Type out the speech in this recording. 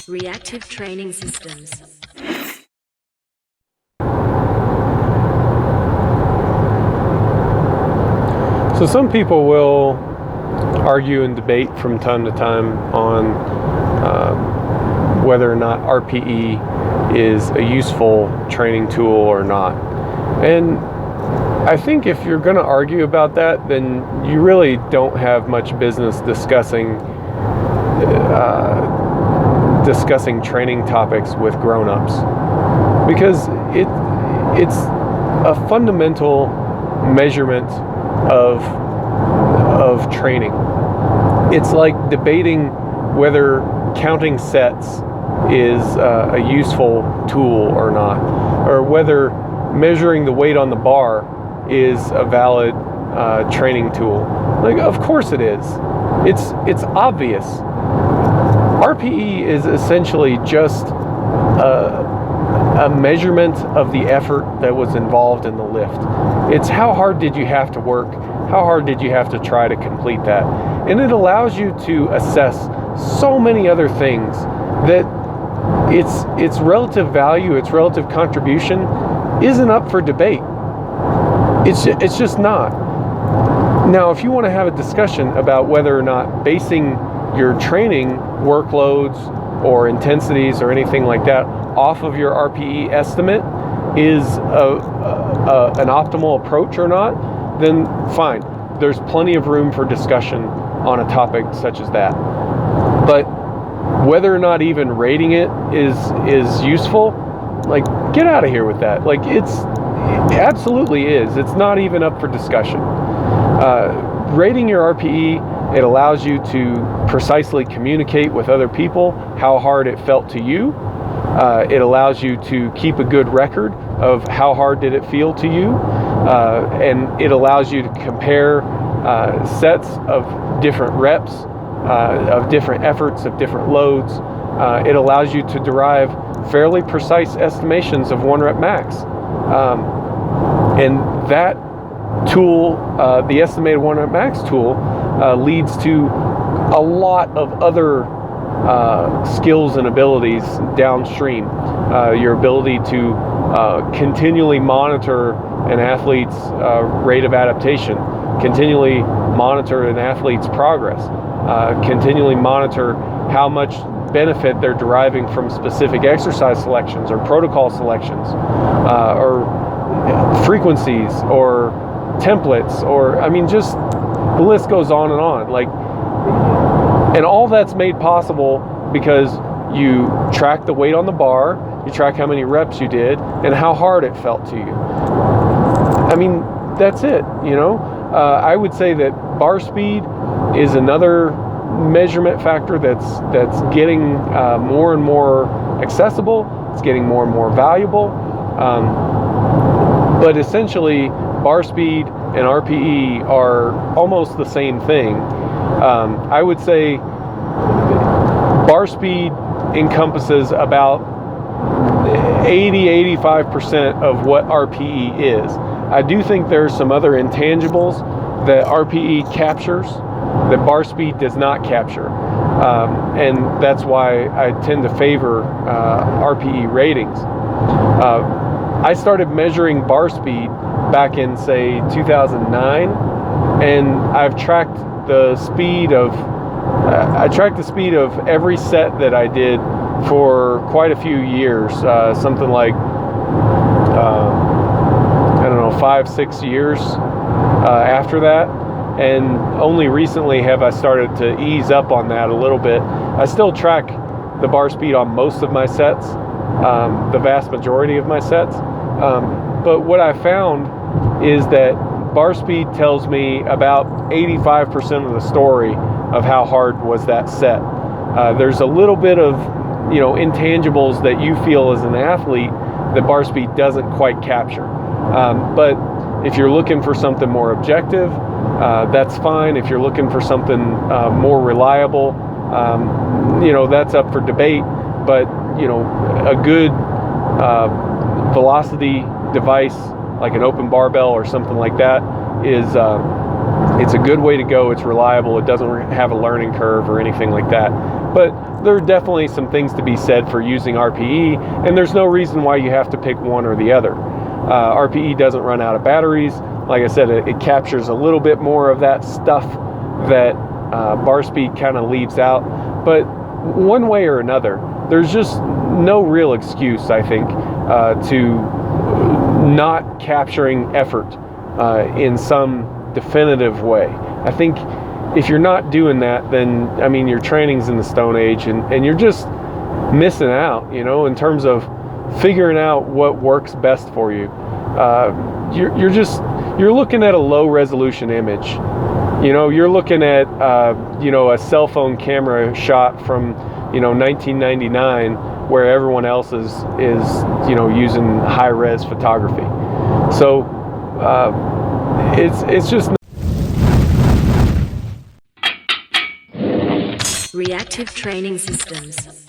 Reactive training systems. So some people will argue and debate from time to time on whether or not RPE is a useful training tool or not. And I think if you're going to argue about that, then you really don't have much business discussing training topics with grown-ups, because it's a fundamental measurement of training. It's like debating whether counting sets is a useful tool or not, or whether measuring the weight on the bar is a valid training tool. Like, of course it is. It's obvious. RPE is essentially just a measurement of the effort that was involved in the lift. It's how hard did you have to work, how hard did you have to try to complete that. And it allows you to assess so many other things that its relative value, its relative contribution isn't up for debate. It's just not. Now, if you want to have a discussion about whether or not basing your training workloads or intensities or anything like that off of your RPE estimate is an optimal approach or not, then fine. There's plenty of room for discussion on a topic such as that. But whether or not even rating it is useful, like, get out of here with that. Like, it absolutely is. It's not even up for discussion. Rating your RPE, it allows you to precisely communicate with other people how hard it felt to you. It allows you to keep a good record of how hard did it feel to you. And it allows you to compare sets of different reps, of different efforts, of different loads. It allows you to derive fairly precise estimations of 1 rep max. And that tool, the estimated 1 rep max tool, leads to a lot of other skills and abilities downstream. Your ability to continually monitor an athlete's rate of adaptation, continually monitor an athlete's progress, continually monitor how much benefit they're deriving from specific exercise selections or protocol selections, or frequencies or templates, or just the list goes on and on. Like, and all that's made possible because you track the weight on the bar, you track how many reps you did, and how hard it felt to you. That's it. I would say that bar speed is another measurement factor that's getting more and more accessible. It's getting more and more valuable. But essentially, bar speed and RPE are almost the same thing. I would say bar speed encompasses about 80-85% of what RPE is. I do think there are some other intangibles that RPE captures that bar speed does not capture. And that's why I tend to favor RPE ratings. I started measuring bar speed back in, say, 2009, and I've tracked the speed of every set that I did for quite a few years, something like 5-6 years after that. And only recently have I started to ease up on that a little bit. I still track the bar speed on most of my sets, the vast majority of my sets. But what I found is that bar speed tells me about 85% of the story of how hard was that set. There's a little bit of intangibles that you feel as an athlete that bar speed doesn't quite capture. But if you're looking for something more objective, that's fine. If you're looking for something more reliable, that's up for debate. But a good velocity device like an open barbell or something like that is It's a good way to go. It's reliable. It doesn't have a learning curve or anything like that. But there are definitely some things to be said for using RPE, and there's no reason why you have to pick one or the other. RPE doesn't run out of batteries. Like I said, it captures a little bit more of that stuff that bar speed kind of leaves out. But one way or another, there's just no real excuse, I think, to not capturing effort in some definitive way. I think if you're not doing that, then I mean your training's in the Stone Age, and you're just missing out, you know, in terms of figuring out what works best for you. You're looking at a low resolution image. You know, you're looking at a cell phone camera shot from 1999, where everyone else is using high res photography. So it's just Reactive training systems.